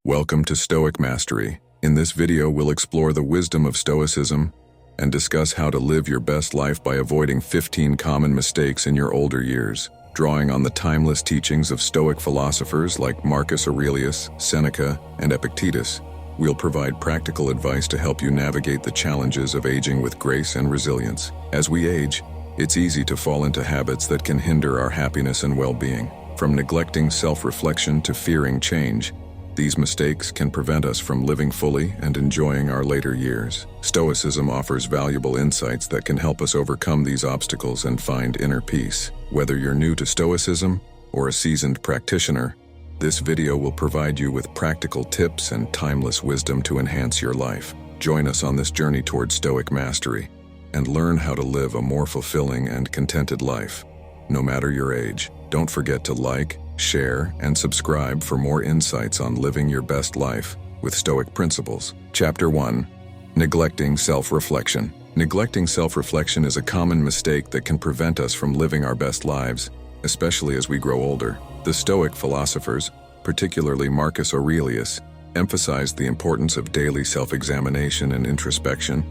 Welcome to Stoic Mastery. In this video, we'll explore the wisdom of Stoicism and discuss how to live your best life by avoiding 15 common mistakes in your older years. Drawing on the timeless teachings of Stoic philosophers like Marcus Aurelius, Seneca, and Epictetus, we'll provide practical advice to help you navigate the challenges of aging with grace and resilience. As we age, it's easy to fall into habits that can hinder our happiness and well-being. From neglecting self-reflection to fearing change, these mistakes can prevent us from living fully and enjoying our later years. Stoicism offers valuable insights that can help us overcome these obstacles and find inner peace. Whether you're new to Stoicism or a seasoned practitioner, this video will provide you with practical tips and timeless wisdom to enhance your life. Join us on this journey toward Stoic mastery and learn how to live a more fulfilling and contented life, no matter your age. Don't forget to like, share, and subscribe for more insights on living your best life with Stoic principles. Chapter 1. Neglecting self-reflection. Neglecting self-reflection is a common mistake that can prevent us from living our best lives, especially as we grow older. The Stoic philosophers, particularly Marcus Aurelius, emphasized the importance of daily self-examination and introspection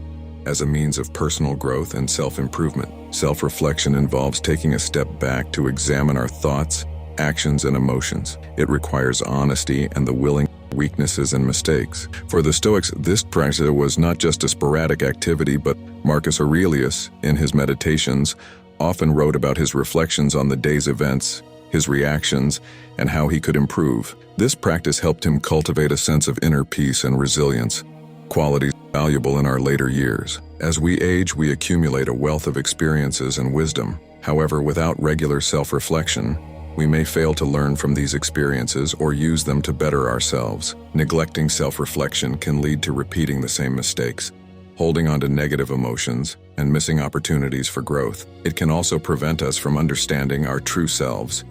as a means of personal growth and self-improvement. Self-reflection involves taking a step back to examine our thoughts, actions, and emotions. It requires honesty and the willing weaknesses and mistakes. For the Stoics, this practice was not just a sporadic activity, but Marcus Aurelius, in his meditations, often wrote about his reflections on the day's events, his reactions, and how he could improve. This practice helped him cultivate a sense of inner peace and resilience, qualities valuable in our later years. As we age, we accumulate a wealth of experiences and wisdom. However, without regular self-reflection, we may fail to learn from these experiences or use them to better ourselves. Neglecting self-reflection can lead to repeating the same mistakes, holding on to negative emotions, and missing opportunities for growth. It can also prevent us from understanding our true selves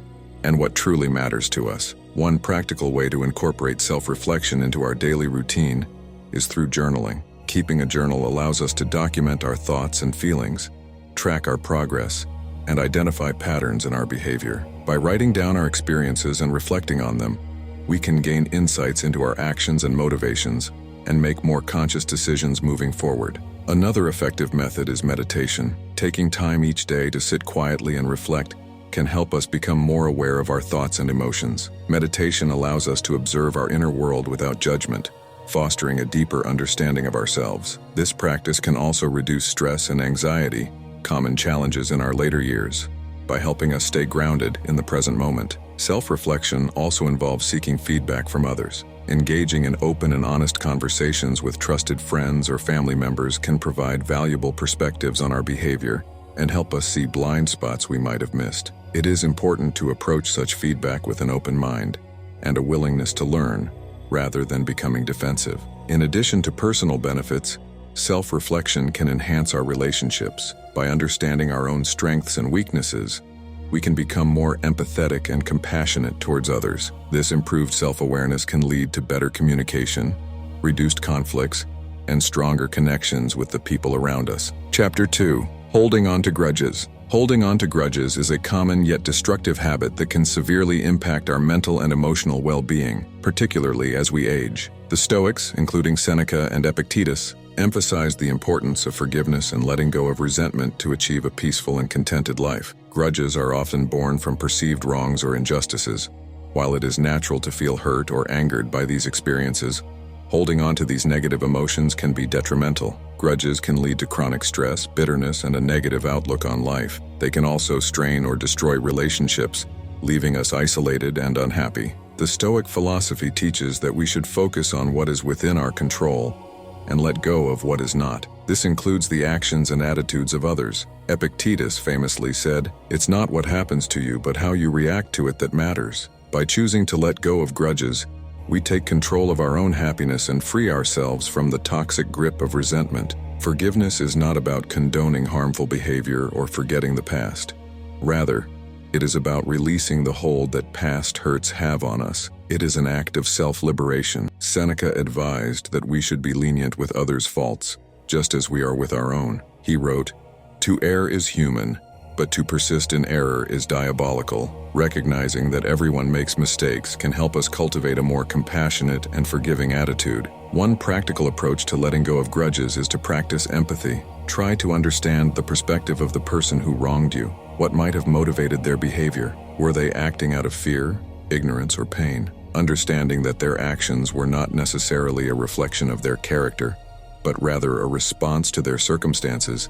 and what truly matters to us. One practical way to incorporate self-reflection into our daily routine is through journaling. Keeping a journal allows us to document our thoughts and feelings, track our progress, and identify patterns in our behavior. By writing down our experiences and reflecting on them, we can gain insights into our actions and motivations and make more conscious decisions moving forward. Another effective method is meditation. Taking time each day to sit quietly and reflect can help us become more aware of our thoughts and emotions. Meditation allows us to observe our inner world without judgment, fostering a deeper understanding of ourselves. This practice can also reduce stress and anxiety, common challenges in our later years, by helping us stay grounded in the present moment. Self-reflection also involves seeking feedback from others. Engaging in open and honest conversations with trusted friends or family members can provide valuable perspectives on our behavior and help us see blind spots we might have missed. It is important to approach such feedback with an open mind and a willingness to learn, rather than becoming defensive. In addition to personal benefits, self-reflection can enhance our relationships. By understanding our own strengths and weaknesses, we can become more empathetic and compassionate towards others. This improved self-awareness can lead to better communication, reduced conflicts, and stronger connections with the people around us. Chapter 2. Holding on to grudges. Holding on to grudges is a common yet destructive habit that can severely impact our mental and emotional well-being, particularly as we age. The Stoics, including Seneca and Epictetus, emphasized the importance of forgiveness and letting go of resentment to achieve a peaceful and contented life. Grudges are often born from perceived wrongs or injustices. While it is natural to feel hurt or angered by these experiences, holding on to these negative emotions can be detrimental. Grudges can lead to chronic stress, bitterness, and a negative outlook on life. They can also strain or destroy relationships, leaving us isolated and unhappy. The Stoic philosophy teaches that we should focus on what is within our control and let go of what is not. This includes the actions and attitudes of others. Epictetus famously said, "It's not what happens to you, but how you react to it that matters." By choosing to let go of grudges, we take control of our own happiness and free ourselves from the toxic grip of resentment. Forgiveness is not about condoning harmful behavior or forgetting the past. Rather, it is about releasing the hold that past hurts have on us. It is an act of self-liberation. Seneca advised that we should be lenient with others' faults, just as we are with our own. He wrote, "To err is human, but to persist in error is diabolical. Recognizing that everyone makes mistakes can help us cultivate a more compassionate and forgiving attitude. One practical approach to letting go of grudges is to practice empathy. Try to understand the perspective of the person who wronged you. What might have motivated their behavior? Were they acting out of fear, ignorance, or pain? Understanding that their actions were not necessarily a reflection of their character, but rather a response to their circumstances,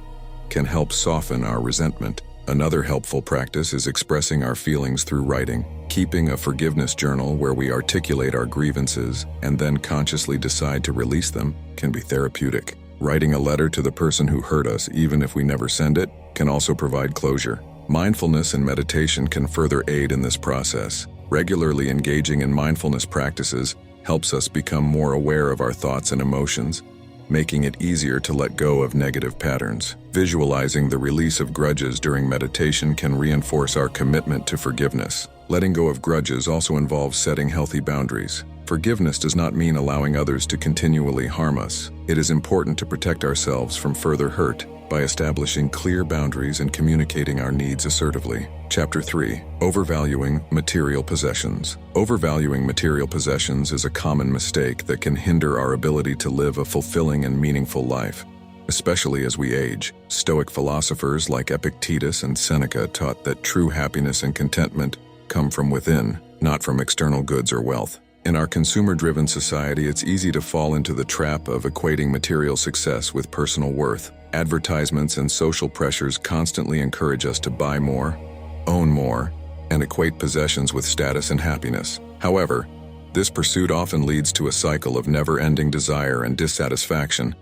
can help soften our resentment. Another helpful practice is expressing our feelings through writing. Keeping a forgiveness journal where we articulate our grievances and then consciously decide to release them can be therapeutic. Writing a letter to the person who hurt us, even if we never send it, can also provide closure. Mindfulness and meditation can further aid in this process. Regularly engaging in mindfulness practices helps us become more aware of our thoughts and emotions, making it easier to let go of negative patterns. Visualizing the release of grudges during meditation can reinforce our commitment to forgiveness. Letting go of grudges also involves setting healthy boundaries. Forgiveness does not mean allowing others to continually harm us. It is important to protect ourselves from further hurt by establishing clear boundaries and communicating our needs assertively. Chapter 3. Overvaluing material possessions. Overvaluing material possessions is a common mistake that can hinder our ability to live a fulfilling and meaningful life, especially as we age. Stoic philosophers like Epictetus and Seneca taught that true happiness and contentment come from within, not from external goods or wealth. In our consumer-driven society, it's easy to fall into the trap of equating material success with personal worth. Advertisements and social pressures constantly encourage us to buy more, own more, and equate possessions with status and happiness. However, this pursuit often leads to a cycle of never-ending desire and dissatisfaction,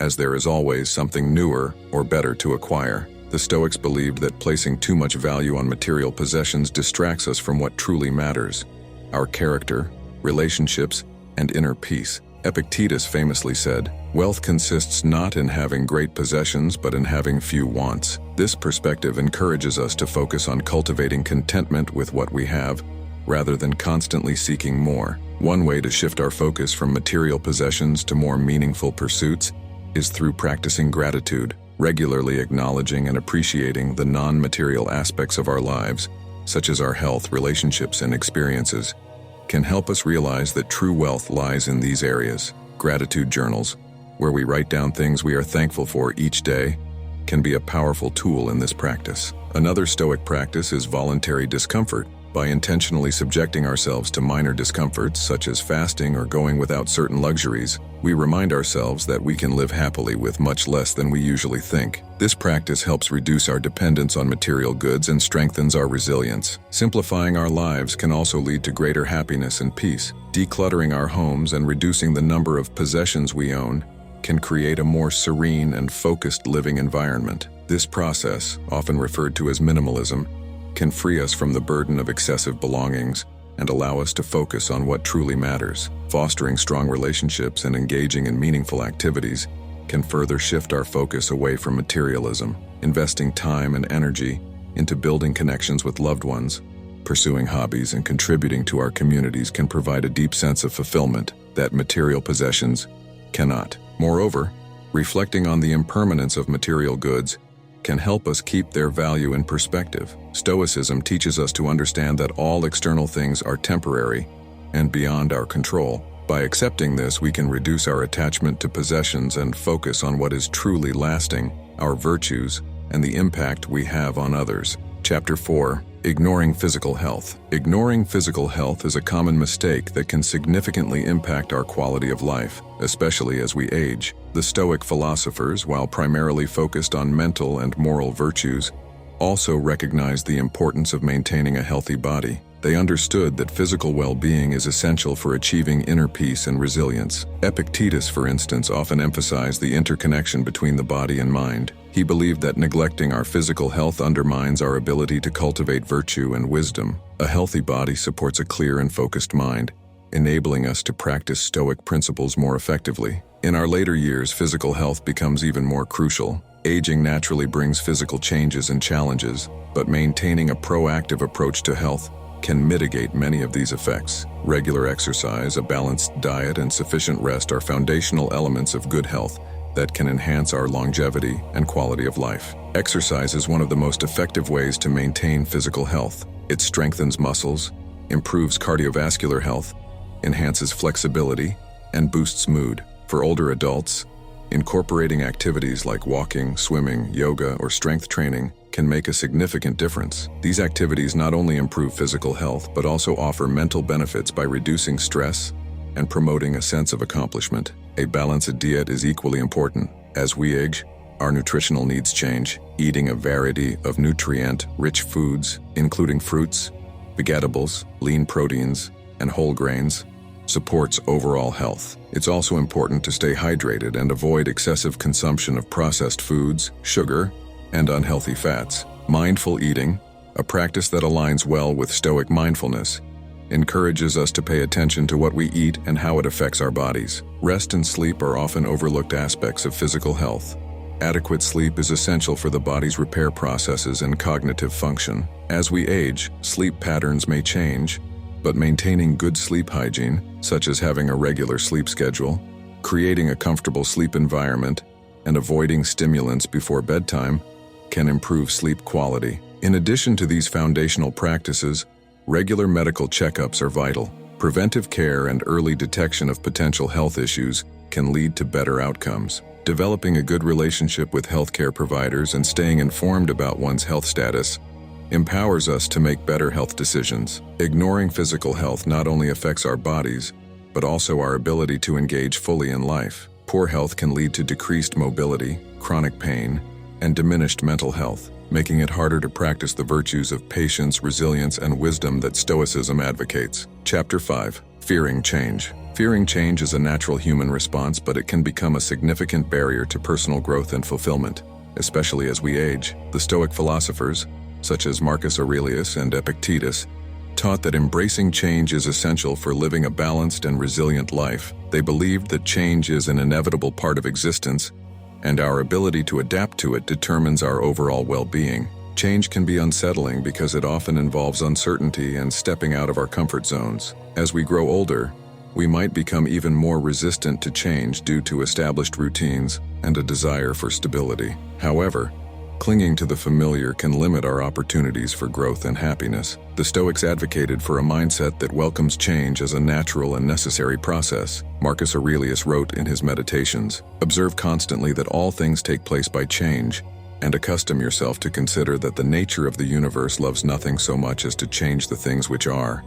as there is always something newer or better to acquire. The Stoics believed that placing too much value on material possessions distracts us from what truly matters: our character, relationships, and inner peace. Epictetus famously said, "Wealth consists not in having great possessions, but in having few wants." This perspective encourages us to focus on cultivating contentment with what we have, rather than constantly seeking more. One way to shift our focus from material possessions to more meaningful pursuits is through practicing gratitude. Regularly acknowledging and appreciating the non-material aspects of our lives, such as our health, relationships, and experiences, can help us realize that true wealth lies in these areas. Gratitude journals, where we write down things we are thankful for each day, can be a powerful tool in this practice. Another Stoic practice is voluntary discomfort. By intentionally subjecting ourselves to minor discomforts, such as fasting or going without certain luxuries, we remind ourselves that we can live happily with much less than we usually think. This practice helps reduce our dependence on material goods and strengthens our resilience. Simplifying our lives can also lead to greater happiness and peace. Decluttering our homes and reducing the number of possessions we own can create a more serene and focused living environment. This process, often referred to as minimalism, can free us from the burden of excessive belongings and allow us to focus on what truly matters. Fostering strong relationships and engaging in meaningful activities can further shift our focus away from materialism. Investing time and energy into building connections with loved ones, pursuing hobbies, and contributing to our communities can provide a deep sense of fulfillment that material possessions cannot. Moreover, reflecting on the impermanence of material goods can help us keep their value in perspective. Stoicism teaches us to understand that all external things are temporary and beyond our control. By accepting this, we can reduce our attachment to possessions and focus on what is truly lasting, our virtues, and the impact we have on others. Chapter 4. Ignoring physical health. Ignoring physical health is a common mistake that can significantly impact our quality of life, especially as we age. The Stoic philosophers, while primarily focused on mental and moral virtues, also recognized the importance of maintaining a healthy body. They understood that physical well-being is essential for achieving inner peace and resilience. Epictetus, for instance, often emphasized the interconnection between the body and mind. He believed that neglecting our physical health undermines our ability to cultivate virtue and wisdom. A healthy body supports a clear and focused mind, enabling us to practice Stoic principles more effectively. In our later years, physical health becomes even more crucial. Aging naturally brings physical changes and challenges, but maintaining a proactive approach to health can mitigate many of these effects. Regular exercise, a balanced diet, and sufficient rest are foundational elements of good health, that can enhance our longevity and quality of life. Exercise is one of the most effective ways to maintain physical health. It strengthens muscles, improves cardiovascular health, enhances flexibility, and boosts mood. For older adults, incorporating activities like walking, swimming, yoga, or strength training can make a significant difference. These activities not only improve physical health, but also offer mental benefits by reducing stress and promoting a sense of accomplishment. A balanced diet is equally important. As we age, our nutritional needs change. Eating a variety of nutrient-rich foods, including fruits, vegetables, lean proteins, and whole grains, supports overall health. It's also important to stay hydrated and avoid excessive consumption of processed foods, sugar, and unhealthy fats. Mindful eating, a practice that aligns well with Stoic mindfulness, encourages us to pay attention to what we eat and how it affects our bodies. Rest and sleep are often overlooked aspects of physical health. Adequate sleep is essential for the body's repair processes and cognitive function. As we age, sleep patterns may change, but maintaining good sleep hygiene, such as having a regular sleep schedule, creating a comfortable sleep environment, and avoiding stimulants before bedtime, can improve sleep quality. In addition to these foundational practices, regular medical checkups are vital. Preventive care and early detection of potential health issues can lead to better outcomes. Developing a good relationship with healthcare providers and staying informed about one's health status empowers us to make better health decisions. Ignoring physical health not only affects our bodies, but also our ability to engage fully in life. Poor health can lead to decreased mobility, chronic pain, and diminished mental health, making it harder to practice the virtues of patience, resilience, and wisdom that Stoicism advocates. Chapter 5. Fearing change. Fearing change is a natural human response, but it can become a significant barrier to personal growth and fulfillment, especially as we age. The Stoic philosophers, such as Marcus Aurelius and Epictetus, taught that embracing change is essential for living a balanced and resilient life. They believed that change is an inevitable part of existence, and our ability to adapt to it determines our overall well-being. Change can be unsettling because it often involves uncertainty and stepping out of our comfort zones. As we grow older, we might become even more resistant to change due to established routines and a desire for stability. However, clinging to the familiar can limit our opportunities for growth and happiness. The Stoics advocated for a mindset that welcomes change as a natural and necessary process. Marcus Aurelius wrote in his Meditations, "Observe constantly that all things take place by change, and accustom yourself to consider that the nature of the universe loves nothing so much as to change the things which are,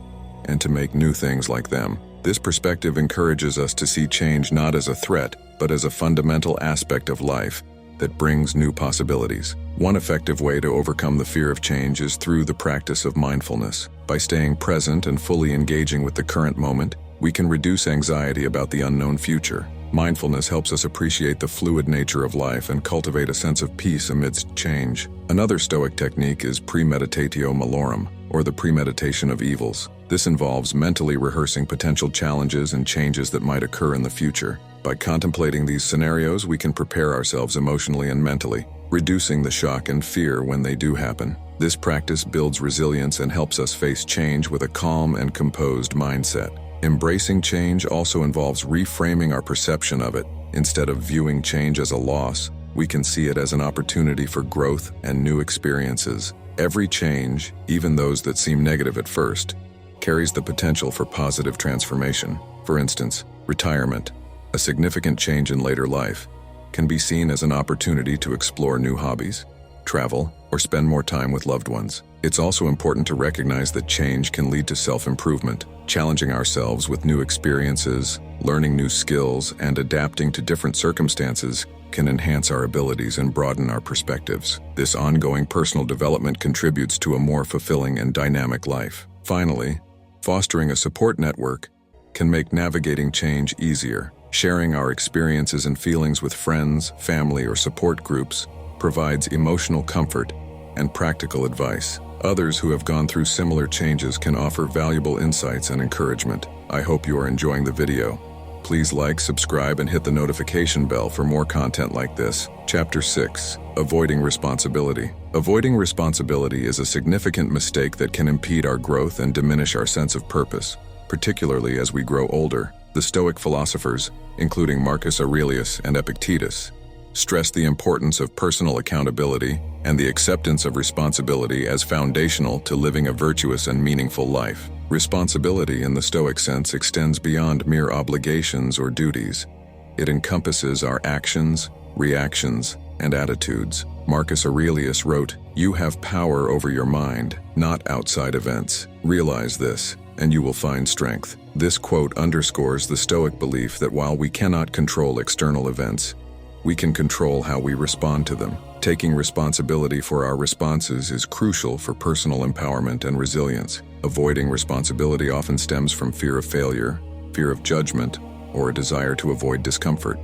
and to make new things like them." This perspective encourages us to see change not as a threat, but as a fundamental aspect of life that brings new possibilities. One effective way to overcome the fear of change is through the practice of mindfulness. By staying present and fully engaging with the current moment, we can reduce anxiety about the unknown future. Mindfulness helps us appreciate the fluid nature of life and cultivate a sense of peace amidst change. Another Stoic technique is premeditatio malorum, or the premeditation of evils. This involves mentally rehearsing potential challenges and changes that might occur in the future. By contemplating these scenarios, we can prepare ourselves emotionally and mentally, reducing the shock and fear when they do happen. This practice builds resilience and helps us face change with a calm and composed mindset. Embracing change also involves reframing our perception of it. Instead of viewing change as a loss, we can see it as an opportunity for growth and new experiences. Every change, even those that seem negative at first, carries the potential for positive transformation. For instance, retirement, a significant change in later life, can be seen as an opportunity to explore new hobbies, travel, or spend more time with loved ones. It's also important to recognize that change can lead to self-improvement. Challenging ourselves with new experiences, learning new skills, and adapting to different circumstances can enhance our abilities and broaden our perspectives. This ongoing personal development contributes to a more fulfilling and dynamic life. Finally, fostering a support network can make navigating change easier. Sharing our experiences and feelings with friends, family, or support groups provides emotional comfort and practical advice. Others who have gone through similar changes can offer valuable insights and encouragement. I hope you are enjoying the video. Please like, subscribe, and hit the notification bell for more content like this. Chapter 6. Avoiding responsibility. Avoiding responsibility is a significant mistake that can impede our growth and diminish our sense of purpose, particularly as we grow older. The Stoic philosophers, including Marcus Aurelius and Epictetus, stressed the importance of personal accountability and the acceptance of responsibility as foundational to living a virtuous and meaningful life. Responsibility in the Stoic sense extends beyond mere obligations or duties. It encompasses our actions, reactions, and attitudes. Marcus Aurelius wrote, "You have power over your mind, not outside events. Realize this, and you will find strength." This quote underscores the Stoic belief that while we cannot control external events, we can control how we respond to them. Taking responsibility for our responses is crucial for personal empowerment and resilience. Avoiding responsibility often stems from fear of failure, fear of judgment, or a desire to avoid discomfort.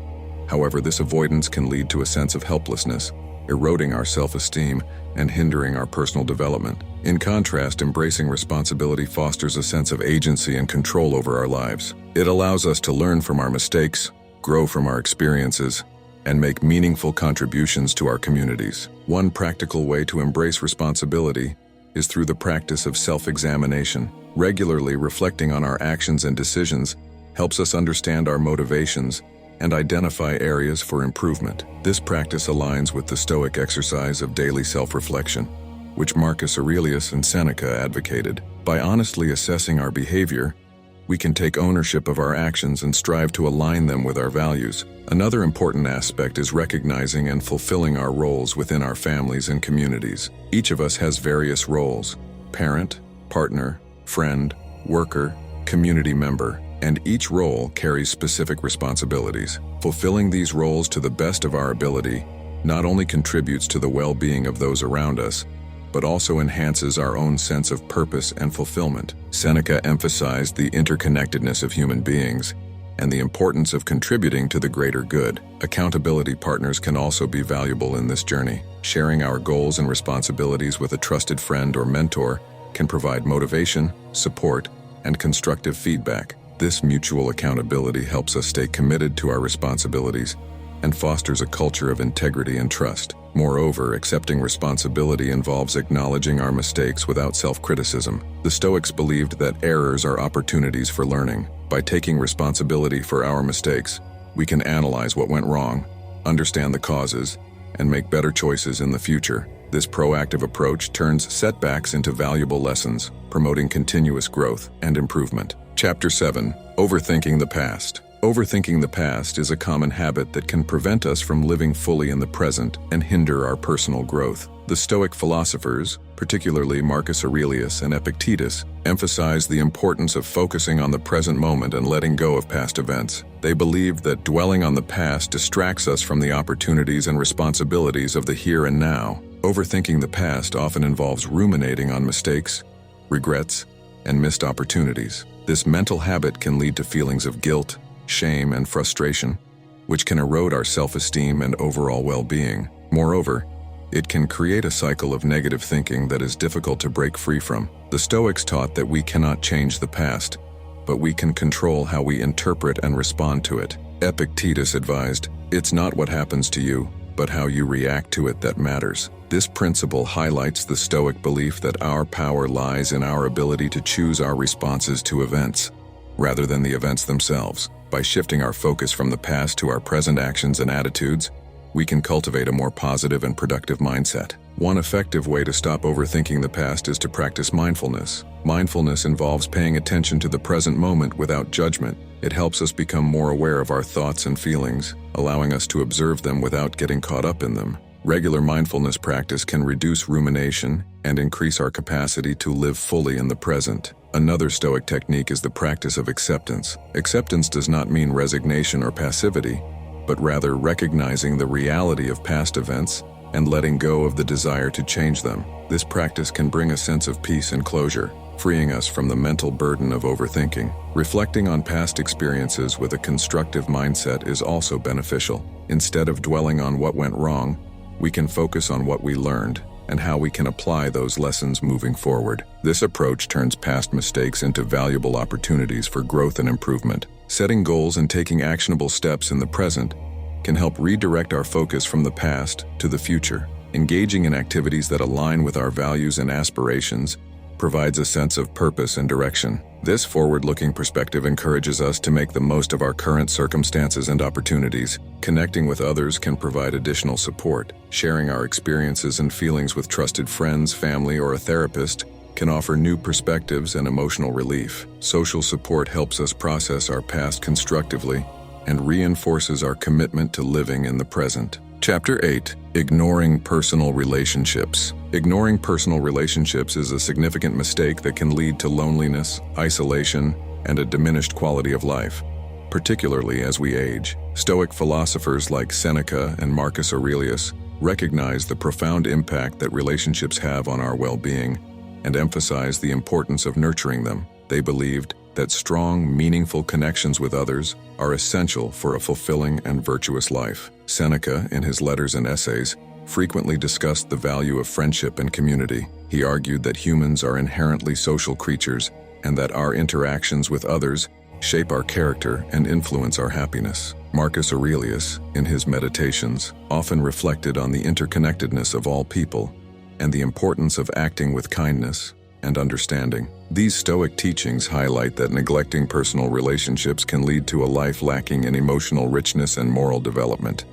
However, this avoidance can lead to a sense of helplessness, eroding our self-esteem and hindering our personal development. In contrast, embracing responsibility fosters a sense of agency and control over our lives. It allows us to learn from our mistakes, grow from our experiences, and make meaningful contributions to our communities. One practical way to embrace responsibility is through the practice of self-examination. Regularly reflecting on our actions and decisions helps us understand our motivations and identify areas for improvement. This practice aligns with the Stoic exercise of daily self-reflection, which Marcus Aurelius and Seneca advocated. By honestly assessing our behavior, we can take ownership of our actions and strive to align them with our values. Another important aspect is recognizing and fulfilling our roles within our families and communities. Each of us has various roles: parent, partner, friend, worker, community member, and each role carries specific responsibilities. Fulfilling these roles to the best of our ability not only contributes to the well-being of those around us, but also enhances our own sense of purpose and fulfillment. Seneca emphasized the interconnectedness of human beings and the importance of contributing to the greater good. Accountability partners can also be valuable in this journey. Sharing our goals and responsibilities with a trusted friend or mentor can provide motivation, support, and constructive feedback. This mutual accountability helps us stay committed to our responsibilities and fosters a culture of integrity and trust. Moreover, accepting responsibility involves acknowledging our mistakes without self-criticism. The Stoics believed that errors are opportunities for learning. By taking responsibility for our mistakes, we can analyze what went wrong, understand the causes, and make better choices in the future. This proactive approach turns setbacks into valuable lessons, promoting continuous growth and improvement. Chapter 7. Overthinking the past. Overthinking the past is a common habit that can prevent us from living fully in the present and hinder our personal growth. The Stoic philosophers, particularly Marcus Aurelius and Epictetus, emphasized the importance of focusing on the present moment and letting go of past events. They believed that dwelling on the past distracts us from the opportunities and responsibilities of the here and now. Overthinking the past often involves ruminating on mistakes, regrets, and missed opportunities. This mental habit can lead to feelings of guilt, shame, and frustration, which can erode our self-esteem and overall well-being. Moreover, it can create a cycle of negative thinking that is difficult to break free from. The Stoics taught that we cannot change the past, but we can control how we interpret and respond to it. Epictetus advised, "It's not what happens to you, but how you react to it that matters." This principle highlights the Stoic belief that our power lies in our ability to choose our responses to events, rather than the events themselves. By shifting our focus from the past to our present actions and attitudes, we can cultivate a more positive and productive mindset. One effective way to stop overthinking the past is to practice mindfulness. Mindfulness involves paying attention to the present moment without judgment. It helps us become more aware of our thoughts and feelings, allowing us to observe them without getting caught up in them. Regular mindfulness practice can reduce rumination and increase our capacity to live fully in the present. Another Stoic technique is the practice of acceptance. Acceptance does not mean resignation or passivity, but rather recognizing the reality of past events and letting go of the desire to change them. This practice can bring a sense of peace and closure, freeing us from the mental burden of overthinking. Reflecting on past experiences with a constructive mindset is also beneficial. Instead of dwelling on what went wrong, we can focus on what we learned and how we can apply those lessons moving forward. This approach turns past mistakes into valuable opportunities for growth and improvement. Setting goals and taking actionable steps in the present can help redirect our focus from the past to the future. Engaging in activities that align with our values and aspirations provides a sense of purpose and direction. This forward-looking perspective encourages us to make the most of our current circumstances and opportunities. Connecting with others can provide additional support. Sharing our experiences and feelings with trusted friends, family, or a therapist can offer new perspectives and emotional relief. Social support helps us process our past constructively and reinforces our commitment to living in the present. Chapter 8. Ignoring personal relationships. Ignoring personal relationships is a significant mistake that can lead to loneliness, isolation, and a diminished quality of life, particularly as we age. Stoic philosophers like Seneca and Marcus Aurelius recognize the profound impact that relationships have on our well-being and emphasize the importance of nurturing them. They believed that strong, meaningful connections with others are essential for a fulfilling and virtuous life. Seneca, in his letters and essays, frequently discussed the value of friendship and community. He argued that humans are inherently social creatures and that our interactions with others shape our character and influence our happiness. Marcus Aurelius, in his Meditations, often reflected on the interconnectedness of all people and the importance of acting with kindness and understanding. These Stoic teachings highlight that neglecting personal relationships can lead to a life lacking in emotional richness and moral development.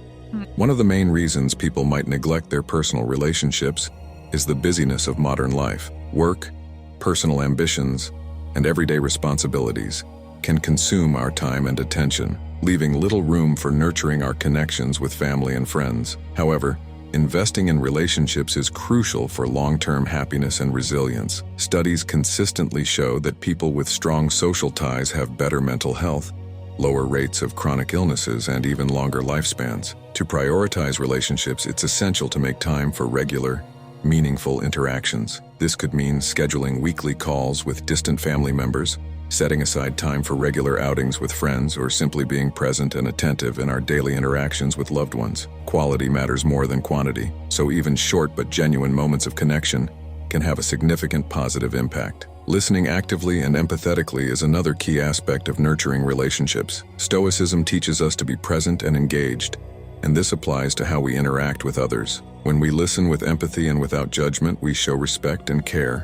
One of the main reasons people might neglect their personal relationships is the busyness of modern life. Work, personal ambitions, and everyday responsibilities can consume our time and attention, leaving little room for nurturing our connections with family and friends. However, investing in relationships is crucial for long-term happiness and resilience. Studies consistently show that people with strong social ties have better mental health, lower rates of chronic illnesses, and even longer lifespans. To prioritize relationships, it's essential to make time for regular, meaningful interactions. This could mean scheduling weekly calls with distant family members, setting aside time for regular outings with friends, or simply being present and attentive in our daily interactions with loved ones. Quality matters more than quantity, so even short but genuine moments of connection can have a significant positive impact. Listening actively and empathetically is another key aspect of nurturing relationships. Stoicism teaches us to be present and engaged, and this applies to how we interact with others. When we listen with empathy and without judgment, we show respect and care,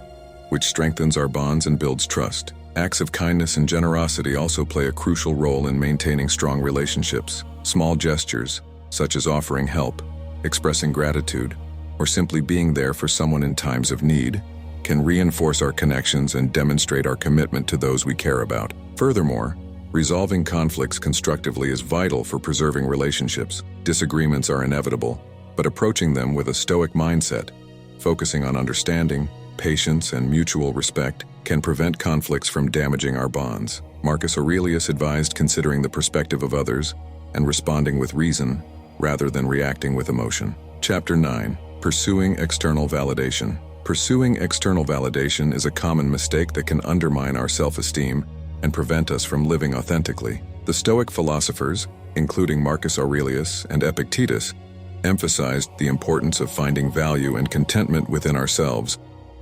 which strengthens our bonds and builds trust. Acts of kindness and generosity also play a crucial role in maintaining strong relationships. Small gestures, such as offering help, expressing gratitude, or simply being there for someone in times of need, can reinforce our connections and demonstrate our commitment to those we care about. Furthermore, resolving conflicts constructively is vital for preserving relationships. Disagreements are inevitable, but approaching them with a Stoic mindset, focusing on understanding, patience, and mutual respect, can prevent conflicts from damaging our bonds. Marcus Aurelius advised considering the perspective of others and responding with reason rather than reacting with emotion. Chapter 9. Pursuing external validation. Pursuing external validation is a common mistake that can undermine our self-esteem and prevent us from living authentically. The Stoic philosophers, including Marcus Aurelius and Epictetus, emphasized the importance of finding value and contentment within ourselves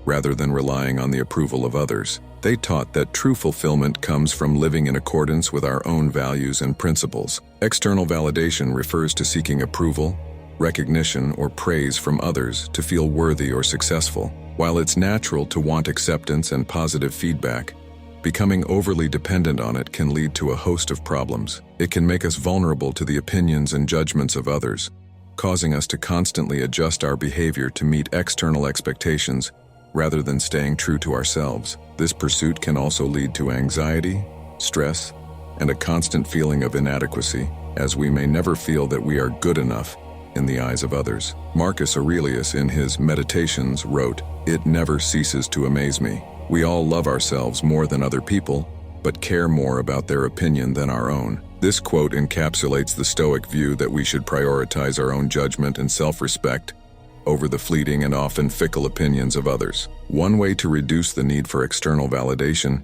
rather than relying on the approval of others. They taught that true fulfillment comes from living in accordance with our own values and principles. External validation refers to seeking approval, recognition, or praise from others to feel worthy or successful. While it's natural to want acceptance and positive feedback, becoming overly dependent on it can lead to a host of problems. It can make us vulnerable to the opinions and judgments of others, causing us to constantly adjust our behavior to meet external expectations rather than staying true to ourselves. This pursuit can also lead to anxiety, stress, and a constant feeling of inadequacy, as we may never feel that we are good enough in the eyes of others. Marcus Aurelius, in his Meditations, wrote, "It never ceases to amaze me. We all love ourselves more than other people, but care more about their opinion than our own." This quote encapsulates the Stoic view that we should prioritize our own judgment and self-respect over the fleeting and often fickle opinions of others. One way to reduce the need for external validation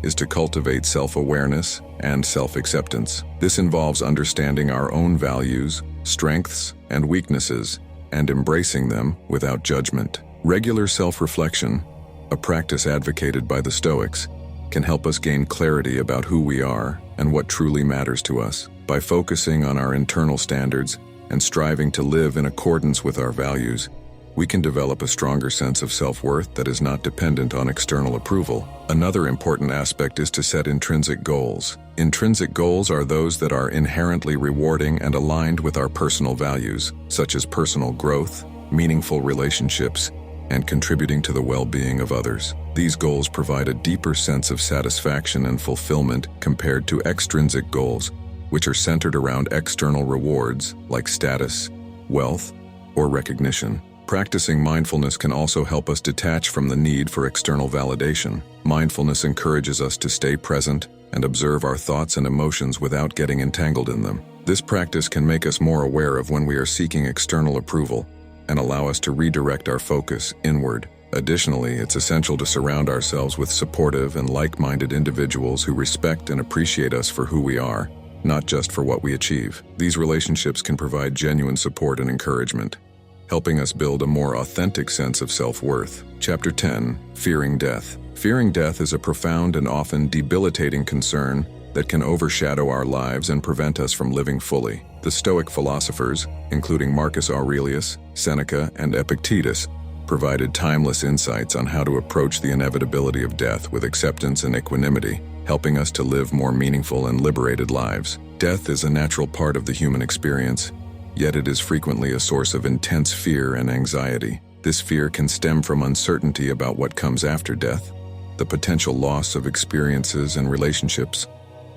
is to cultivate self-awareness and self-acceptance. This involves understanding our own values, strengths, and weaknesses, and embracing them without judgment. Regular self-reflection, a practice advocated by the Stoics, can help us gain clarity about who we are and what truly matters to us. By focusing on our internal standards and striving to live in accordance with our values, we can develop a stronger sense of self-worth that is not dependent on external approval. Another important aspect is to set intrinsic goals. Intrinsic goals are those that are inherently rewarding and aligned with our personal values, such as personal growth, meaningful relationships, and contributing to the well-being of others. These goals provide a deeper sense of satisfaction and fulfillment compared to extrinsic goals, which are centered around external rewards like status, wealth, or recognition. Practicing mindfulness can also help us detach from the need for external validation. Mindfulness encourages us to stay present and observe our thoughts and emotions without getting entangled in them. This practice can make us more aware of when we are seeking external approval and allow us to redirect our focus inward. Additionally, it's essential to surround ourselves with supportive and like-minded individuals who respect and appreciate us for who we are, not just for what we achieve. These relationships can provide genuine support and encouragement, helping us build a more authentic sense of self-worth. Chapter 10. Fearing Death. Fearing death is a profound and often debilitating concern that can overshadow our lives and prevent us from living fully. The Stoic philosophers, including Marcus Aurelius, Seneca, and Epictetus, provided timeless insights on how to approach the inevitability of death with acceptance and equanimity, helping us to live more meaningful and liberated lives. Death is a natural part of the human experience, yet it is frequently a source of intense fear and anxiety. This fear can stem from uncertainty about what comes after death, the potential loss of experiences and relationships,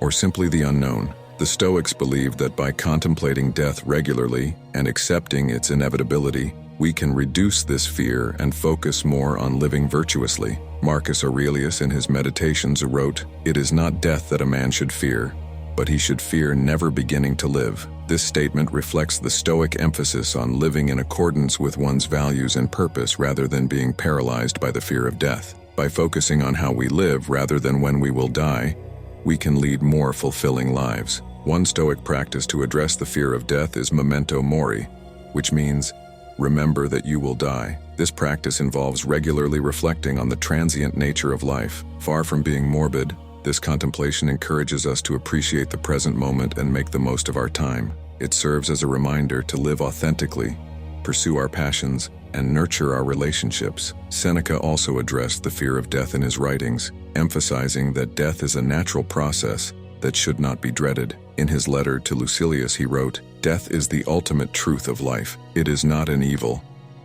or simply the unknown. The Stoics believed that by contemplating death regularly and accepting its inevitability, we can reduce this fear and focus more on living virtuously. Marcus Aurelius in his Meditations wrote, "It is not death that a man should fear, but he should fear never beginning to live." This statement reflects the Stoic emphasis on living in accordance with one's values and purpose rather than being paralyzed by the fear of death. By focusing on how we live rather than when we will die, we can lead more fulfilling lives. One Stoic practice to address the fear of death is memento mori, which means remember that you will die. This practice involves regularly reflecting on the transient nature of life. Far from being morbid, this contemplation encourages us to appreciate the present moment and make the most of our time. It serves as a reminder to live authentically, pursue our passions, and nurture our relationships. Seneca also addressed the fear of death in his writings, emphasizing that death is a natural process that should not be dreaded. In his letter to Lucilius, he wrote, "Death is the ultimate truth of life. It is not an evil.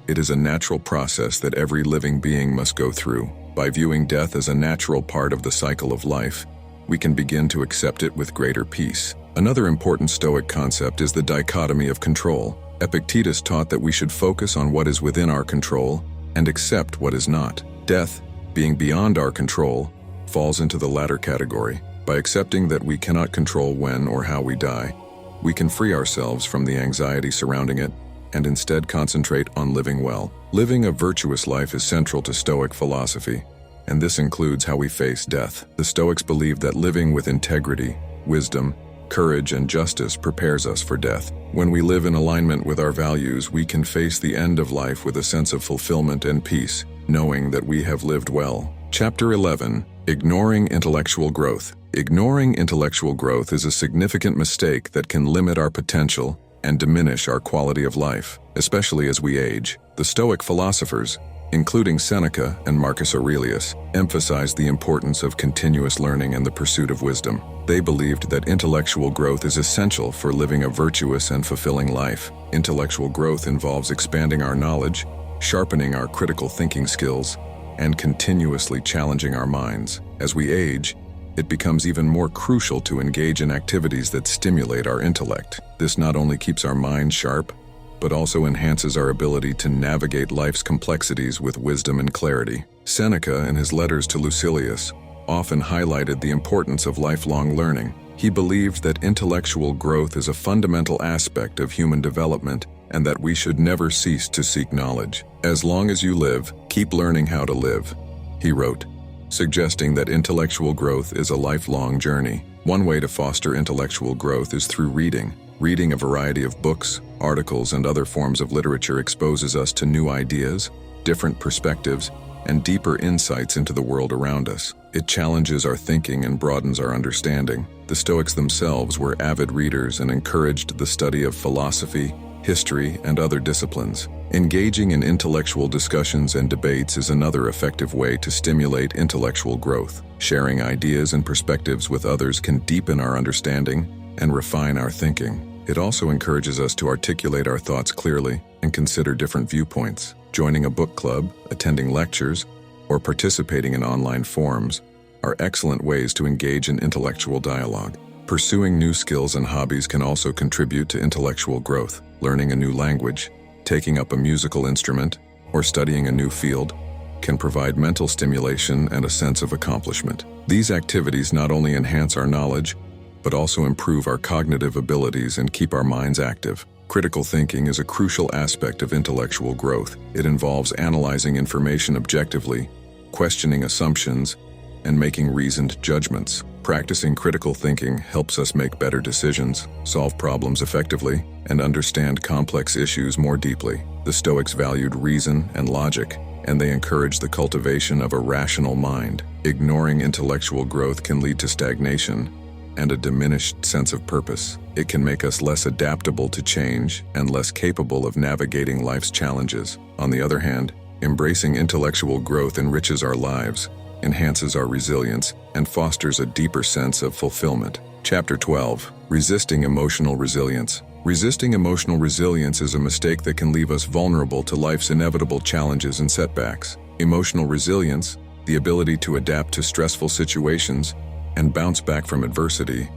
It is a natural process that every living being must go through." By viewing death as a natural part of the cycle of life, we can begin to accept it with greater peace. Another important Stoic concept is the dichotomy of control. Epictetus taught that we should focus on what is within our control and accept what is not. Death, being beyond our control, falls into the latter category. By accepting that we cannot control when or how we die, we can free ourselves from the anxiety surrounding it and instead concentrate on living well. Living a virtuous life is central to Stoic philosophy, and this includes how we face death. The Stoics believe that living with integrity, wisdom, courage, and justice prepares us for death. When we live in alignment with our values, we can face the end of life with a sense of fulfillment and peace, knowing that we have lived well. Chapter 11. Ignoring intellectual growth. Ignoring intellectual growth is a significant mistake that can limit our potential and diminish our quality of life, especially as we age. The Stoic philosophers, including Seneca and Marcus Aurelius, emphasized the importance of continuous learning and the pursuit of wisdom. They believed that intellectual growth is essential for living a virtuous and fulfilling life. Intellectual growth involves expanding our knowledge, sharpening our critical thinking skills, and continuously challenging our minds. As we age, it becomes even more crucial to engage in activities that stimulate our intellect. This not only keeps our minds sharp, but also enhances our ability to navigate life's complexities with wisdom and clarity. Seneca, in his letters to Lucilius, often highlighted the importance of lifelong learning. He believed that intellectual growth is a fundamental aspect of human development and that we should never cease to seek knowledge. "As long as you live, keep learning how to live," he wrote, suggesting that intellectual growth is a lifelong journey. One way to foster intellectual growth is through reading. Reading a variety of books, articles, and other forms of literature exposes us to new ideas, different perspectives, and deeper insights into the world around us. It challenges our thinking and broadens our understanding. The Stoics themselves were avid readers and encouraged the study of philosophy, history, and other disciplines. Engaging in intellectual discussions and debates is another effective way to stimulate intellectual growth. Sharing ideas and perspectives with others can deepen our understanding and refine our thinking. It also encourages us to articulate our thoughts clearly and consider different viewpoints. Joining a book club, attending lectures, or participating in online forums are excellent ways to engage in intellectual dialogue. Pursuing new skills and hobbies can also contribute to intellectual growth. Learning a new language, taking up a musical instrument, or studying a new field can provide mental stimulation and a sense of accomplishment. These activities not only enhance our knowledge, but also improve our cognitive abilities and keep our minds active. Critical thinking is a crucial aspect of intellectual growth. It involves analyzing information objectively, questioning assumptions, and making reasoned judgments. Practicing critical thinking helps us make better decisions, solve problems effectively, and understand complex issues more deeply. The Stoics valued reason and logic, and they encouraged the cultivation of a rational mind. Ignoring intellectual growth can lead to stagnation and a diminished sense of purpose. It can make us less adaptable to change and less capable of navigating life's challenges. On the other hand, embracing intellectual growth enriches our lives, enhances our resilience, and fosters a deeper sense of fulfillment. Chapter 12. Resisting emotional resilience. Resisting emotional resilience is a mistake that can leave us vulnerable to life's inevitable challenges and setbacks. Emotional resilience, the ability to adapt to stressful situations and bounce back from adversity,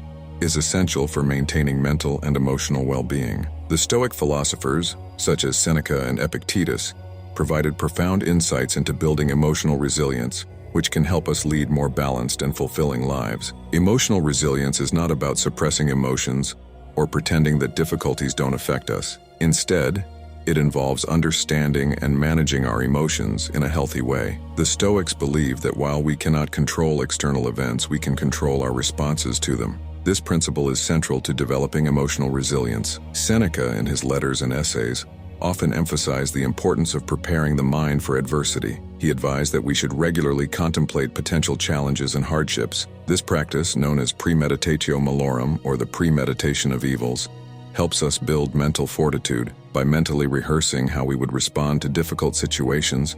is essential for maintaining mental and emotional well-being. The Stoic philosophers, such as Seneca and Epictetus, provided profound insights into building emotional resilience, which can help us lead more balanced and fulfilling lives. Emotional resilience is not about suppressing emotions or pretending that difficulties don't affect us. Instead, it involves understanding and managing our emotions in a healthy way. The Stoics believe that while we cannot control external events, we can control our responses to them. This principle is central to developing emotional resilience. Seneca, in his letters and essays, often emphasized the importance of preparing the mind for adversity. He advised that we should regularly contemplate potential challenges and hardships. This practice, known as premeditatio malorum, or the premeditation of evils, helps us build mental fortitude. By mentally rehearsing how we would respond to difficult situations,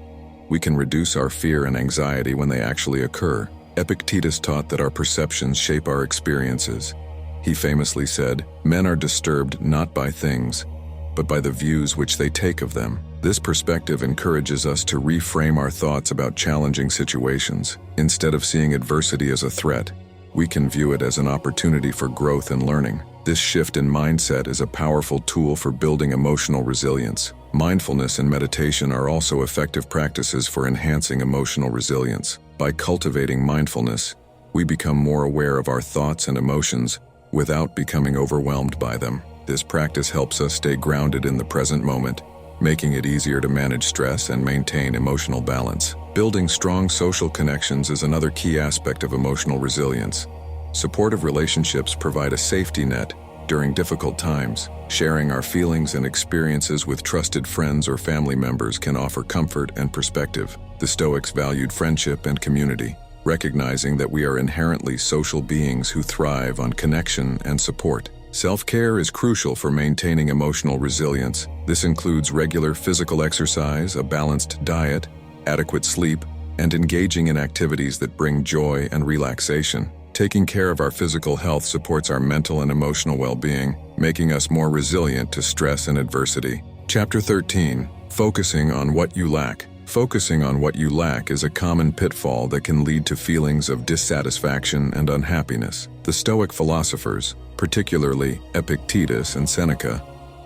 we can reduce our fear and anxiety when they actually occur. Epictetus taught that our perceptions shape our experiences. He famously said, "Men are disturbed not by things, but by the views which they take of them." This perspective encourages us to reframe our thoughts about challenging situations. Instead of seeing adversity as a threat, we can view it as an opportunity for growth and learning. This shift in mindset is a powerful tool for building emotional resilience. Mindfulness and meditation are also effective practices for enhancing emotional resilience. By cultivating mindfulness, we become more aware of our thoughts and emotions without becoming overwhelmed by them. This practice helps us stay grounded in the present moment, making it easier to manage stress and maintain emotional balance. Building strong social connections is another key aspect of emotional resilience. Supportive relationships provide a safety net during difficult times. Sharing our feelings and experiences with trusted friends or family members can offer comfort and perspective. The Stoics valued friendship and community, recognizing that we are inherently social beings who thrive on connection and support. Self-care is crucial for maintaining emotional resilience. This includes regular physical exercise, a balanced diet, adequate sleep, and engaging in activities that bring joy and relaxation. Taking care of our physical health supports our mental and emotional well-being, making us more resilient to stress and adversity. Chapter 13. Focusing on what you lack. Focusing on what you lack is a common pitfall that can lead to feelings of dissatisfaction and unhappiness. The Stoic philosophers, particularly Epictetus and Seneca,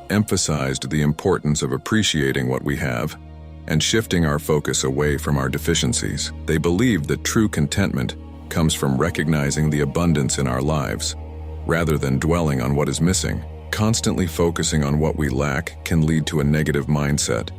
emphasized the importance of appreciating what we have and shifting our focus away from our deficiencies. They believed that true contentment comes from recognizing the abundance in our lives, rather than dwelling on what is missing. Constantly focusing on what we lack can lead to a negative mindset,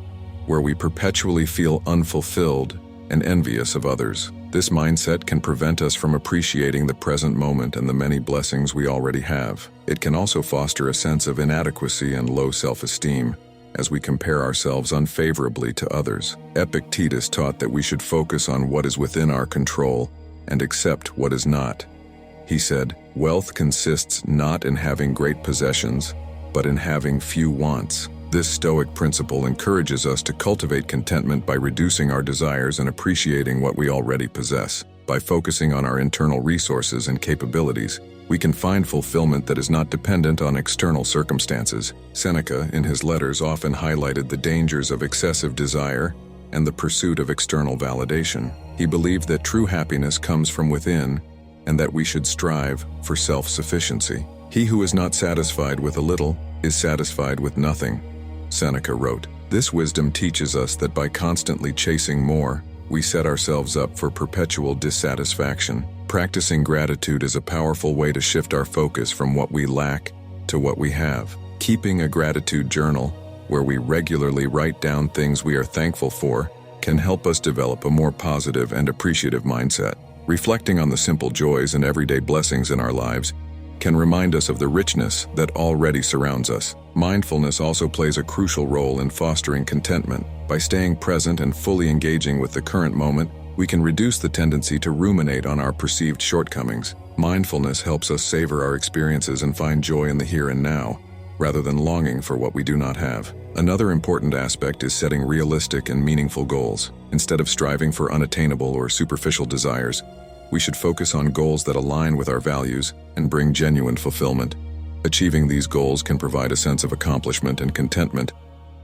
where we perpetually feel unfulfilled and envious of others. This mindset can prevent us from appreciating the present moment and the many blessings we already have. It can also foster a sense of inadequacy and low self-esteem, as we compare ourselves unfavorably to others. Epictetus taught that we should focus on what is within our control and accept what is not. He said, "Wealth consists not in having great possessions, but in having few wants. This Stoic principle encourages us to cultivate contentment by reducing our desires and appreciating what we already possess. By focusing on our internal resources and capabilities, we can find fulfillment that is not dependent on external circumstances. Seneca, in his letters, often highlighted the dangers of excessive desire and the pursuit of external validation. He believed that true happiness comes from within and that we should strive for self-sufficiency. He who is not satisfied with a little is satisfied with nothing, Seneca wrote. This wisdom teaches us that by constantly chasing more, we set ourselves up for perpetual dissatisfaction. Practicing gratitude is a powerful way to shift our focus from what we lack to what we have. Keeping a gratitude journal, where we regularly write down things we are thankful for, can help us develop a more positive and appreciative mindset. Reflecting on the simple joys and everyday blessings in our lives can remind us of the richness that already surrounds us. Mindfulness also plays a crucial role in fostering contentment. By staying present and fully engaging with the current moment, we can reduce the tendency to ruminate on our perceived shortcomings. Mindfulness helps us savor our experiences and find joy in the here and now, rather than longing for what we do not have. Another important aspect is setting realistic and meaningful goals. Instead of striving for unattainable or superficial desires, we should focus on goals that align with our values and bring genuine fulfillment. Achieving these goals can provide a sense of accomplishment and contentment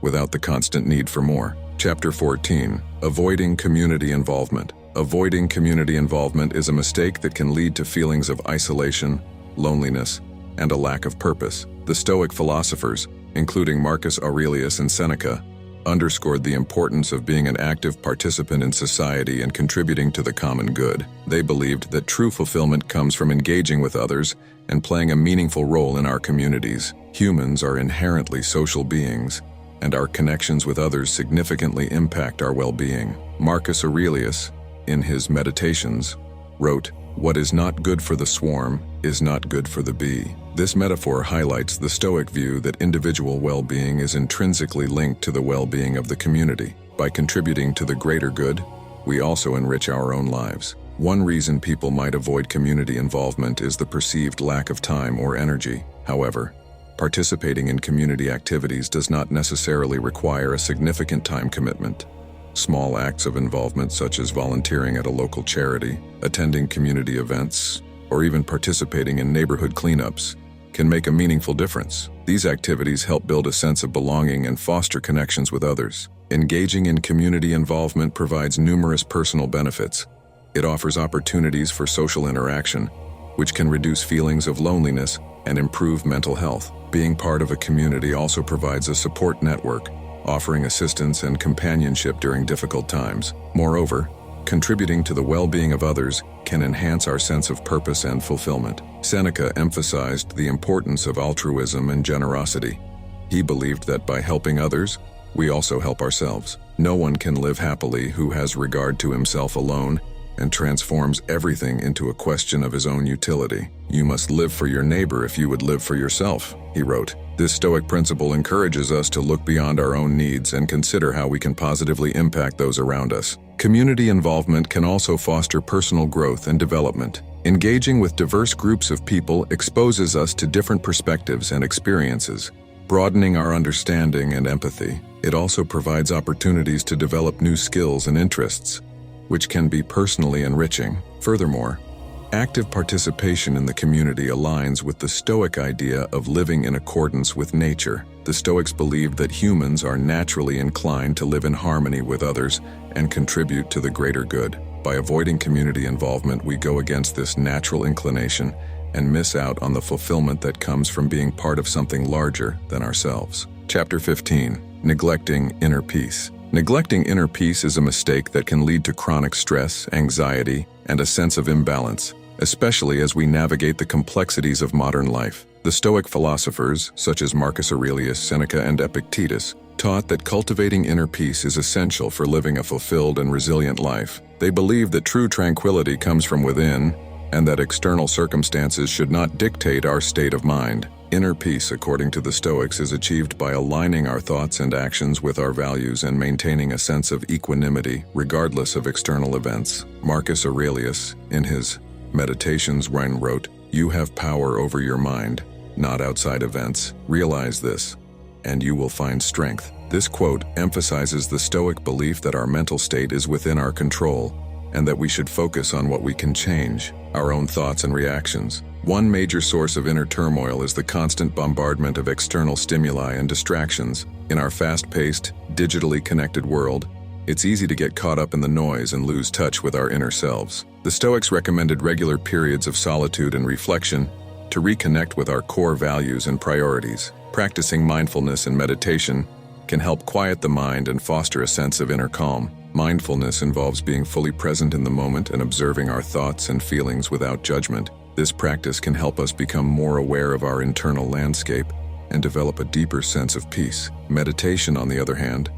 without the constant need for more. Chapter 14. Avoiding community involvement. Avoiding community involvement is a mistake that can lead to feelings of isolation, loneliness, and a lack of purpose. The Stoic philosophers, including Marcus Aurelius and Seneca, underscored the importance of being an active participant in society and contributing to the common good. They believed that true fulfillment comes from engaging with others and playing a meaningful role in our communities. Humans are inherently social beings, and our connections with others significantly impact our well-being. Marcus Aurelius, in his Meditations, wrote, "What is not good for the swarm is not good for the bee." This metaphor highlights the Stoic view that individual well-being is intrinsically linked to the well-being of the community. By contributing to the greater good, we also enrich our own lives. One reason people might avoid community involvement is the perceived lack of time or energy. However, participating in community activities does not necessarily require a significant time commitment. Small acts of involvement, such as volunteering at a local charity, attending community events, or even participating in neighborhood cleanups, can make a meaningful difference. These activities help build a sense of belonging and foster connections with others. Engaging in community involvement provides numerous personal benefits. It offers opportunities for social interaction, which can reduce feelings of loneliness and improve mental health. Being part of a community also provides a support network, offering assistance and companionship during difficult times. Moreover, contributing to the well-being of others can enhance our sense of purpose and fulfillment. Seneca emphasized the importance of altruism and generosity. He believed that by helping others, we also help ourselves. No one can live happily who has regard to himself alone and transforms everything into a question of his own utility. "You must live for your neighbor if you would live for yourself," he wrote. This Stoic principle encourages us to look beyond our own needs and consider how we can positively impact those around us. Community involvement can also foster personal growth and development. Engaging with diverse groups of people exposes us to different perspectives and experiences, broadening our understanding and empathy. It also provides opportunities to develop new skills and interests, which can be personally enriching. Furthermore, active participation in the community aligns with the Stoic idea of living in accordance with nature. The Stoics believed that humans are naturally inclined to live in harmony with others and contribute to the greater good. By avoiding community involvement, we go against this natural inclination and miss out on the fulfillment that comes from being part of something larger than ourselves. Chapter 15. Neglecting inner peace. Neglecting inner peace is a mistake that can lead to chronic stress, anxiety, and a sense of imbalance, especially as we navigate the complexities of modern life. The Stoic philosophers, such as Marcus Aurelius, Seneca, and Epictetus, taught that cultivating inner peace is essential for living a fulfilled and resilient life. They believed that true tranquility comes from within, and that external circumstances should not dictate our state of mind. Inner peace, according to the Stoics, is achieved by aligning our thoughts and actions with our values and maintaining a sense of equanimity, regardless of external events. Marcus Aurelius, in his Meditations, wrote, "You have power over your mind. not outside events. Realize this, and you will find strength. This quote emphasizes the Stoic belief that our mental state is within our control, and that we should focus on what we can change, our own thoughts and reactions. One major source of inner turmoil is the constant bombardment of external stimuli and distractions. In our fast-paced, digitally connected world, it's easy to get caught up in the noise and lose touch with our inner selves. The Stoics recommended regular periods of solitude and reflection to reconnect with our core values and priorities. Practicing mindfulness and meditation can help quiet the mind and foster a sense of inner calm. Mindfulness involves being fully present in the moment and observing our thoughts and feelings without judgment. This practice can help us become more aware of our internal landscape and develop a deeper sense of peace. Meditation, on the other hand,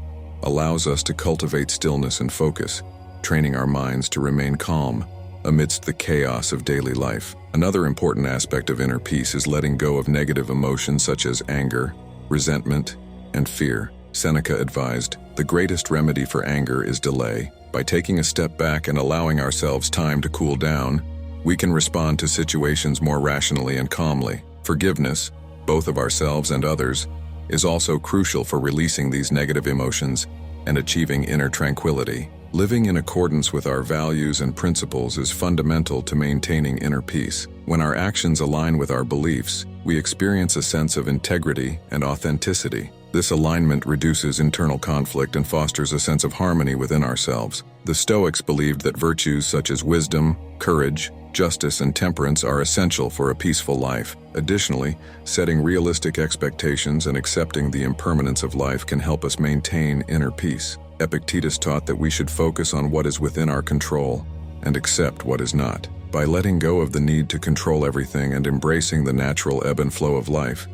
allows us to cultivate stillness and focus, training our minds to remain calm amidst the chaos of daily life. Another important aspect of inner peace is letting go of negative emotions such as anger, resentment, and fear. Seneca advised, "The greatest remedy for anger is delay." By taking a step back and allowing ourselves time to cool down, we can respond to situations more rationally and calmly. Forgiveness, both of ourselves and others, is also crucial for releasing these negative emotions and achieving inner tranquility. Living in accordance with our values and principles is fundamental to maintaining inner peace. When our actions align with our beliefs, we experience a sense of integrity and authenticity. This alignment reduces internal conflict and fosters a sense of harmony within ourselves. The Stoics believed that virtues such as wisdom, courage, justice, and temperance are essential for a peaceful life. Additionally, setting realistic expectations and accepting the impermanence of life can help us maintain inner peace. Epictetus taught that we should focus on what is within our control and accept what is not. By letting go of the need to control everything and embracing the natural ebb and flow of life,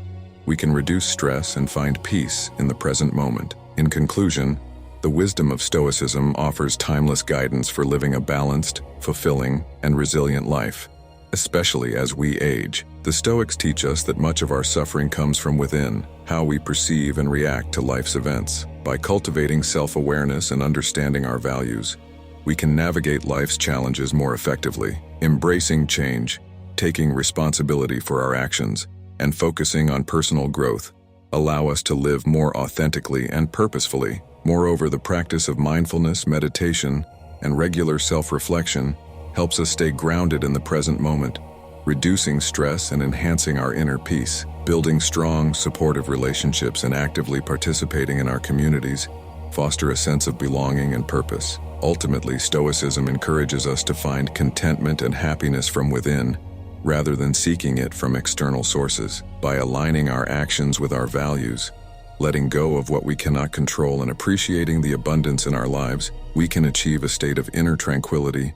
we can reduce stress and find peace in the present moment. In conclusion, the wisdom of Stoicism offers timeless guidance for living a balanced, fulfilling, and resilient life, especially as we age. The Stoics teach us that much of our suffering comes from within, how we perceive and react to life's events. By cultivating self-awareness and understanding our values, we can navigate life's challenges more effectively. Embracing change, taking responsibility for our actions, and focusing on personal growth allow us to live more authentically and purposefully. Moreover, the practice of mindfulness, meditation, and regular self-reflection helps us stay grounded in the present moment, reducing stress and enhancing our inner peace. Building strong, supportive relationships and actively participating in our communities foster a sense of belonging and purpose. Ultimately, Stoicism encourages us to find contentment and happiness from within, rather than seeking it from external sources. By aligning our actions with our values, letting go of what we cannot control, and appreciating the abundance in our lives, we can achieve a state of inner tranquility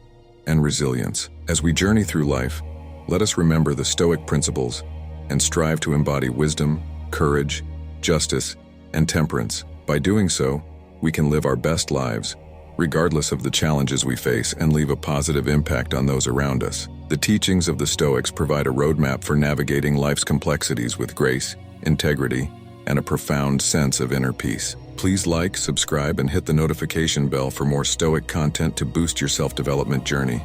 and resilience. As we journey through life, let us remember the Stoic principles and strive to embody wisdom, courage, justice, and temperance. By doing so, we can live our best lives, regardless of the challenges we face, and leave a positive impact on those around us. The teachings of the Stoics provide a roadmap for navigating life's complexities with grace, integrity, and a profound sense of inner peace. Please like, subscribe, and hit the notification bell for more Stoic content to boost your self-development journey.